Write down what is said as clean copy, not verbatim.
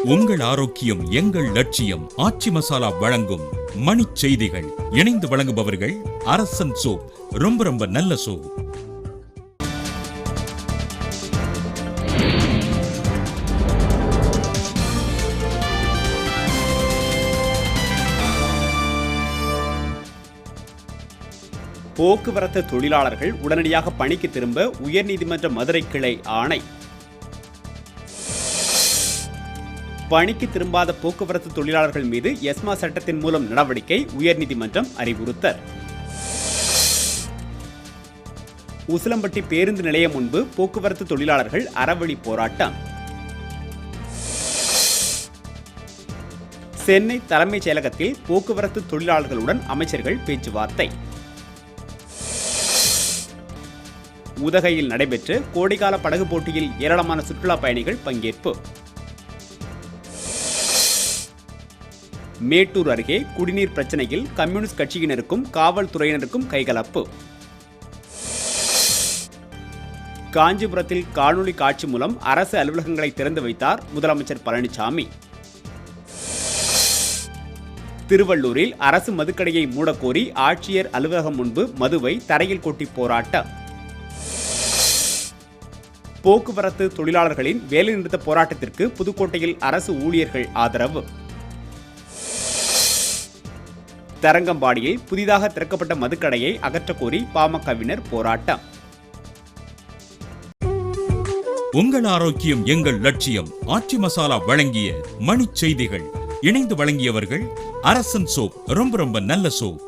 உங்கள் ஆரோக்கியம் எங்கள் லட்சியம். ஆச்சி மசாலா வழங்கும் மணிச் செய்திகள். இணைந்து வழங்குபவர்கள் அரசன் சோப். ரொம்ப ரொம்ப நல்ல சோப். போக்குவரத்து தொழிலாளர்கள் உடனடியாக பணிக்கு திரும்ப உயர்நீதிமன்ற மதுரை கிளை ஆணை. பணிக்கு திரும்பாத போக்குவரத்து தொழிலாளர்கள் மீது எஸ்மா சட்டத்தின் மூலம் நடவடிக்கை, உயர்நீதிமன்றம் அறிவுறுத்தல். உசிலம்பட்டி பேருந்து நிலையம் முன்பு போக்குவரத்து தொழிலாளர்கள் அறவழி போராட்டம். சென்னை தலைமைச் செயலகத்தில் போக்குவரத்து தொழிலாளர்களுடன் அமைச்சர்கள் பேச்சுவார்த்தை. உதகையில் நடைபெற்ற கோடைகால படகு போட்டியில் ஏராளமான சுற்றுலா பயணிகள் பங்கேற்பு. மேட்டூர் அருகே குடிநீர் பிரச்சனையில் கம்யூனிஸ்ட் கட்சியினருக்கும் காவல்துறையினருக்கும் கைகலப்பு. காஞ்சிபுரத்தில் காணொலி காட்சி மூலம் அரசு அலுவலகங்களை திறந்து வைத்தார் முதலமைச்சர் பழனிசாமி. திருவள்ளூரில் அரசு மதுக்கடையை மூடக்கோரி ஆட்சியர் அலுவலகம் முன்பு மதுவை தரையில் கொட்டி போராட்டம். போக்குவரத்து தொழிலாளர்களின் வேலைநிறுத்த போராட்டத்திற்கு புதுக்கோட்டையில் அரசு ஊழியர்கள் ஆதரவு. தரங்கம்பாடியில் புதிதாக திறக்கப்பட்ட மதுக்கடையை அகற்றக்கோரி பாமகவினர் போராட்டம். உங்கள் ஆரோக்கியம் எங்கள் லட்சியம். ஆச்சி மசாலா வழங்கிய மணிச் செய்திகள். இணைந்து வழங்கியவர்கள் அரசன் சோப். ரொம்ப ரொம்ப நல்ல சோப்.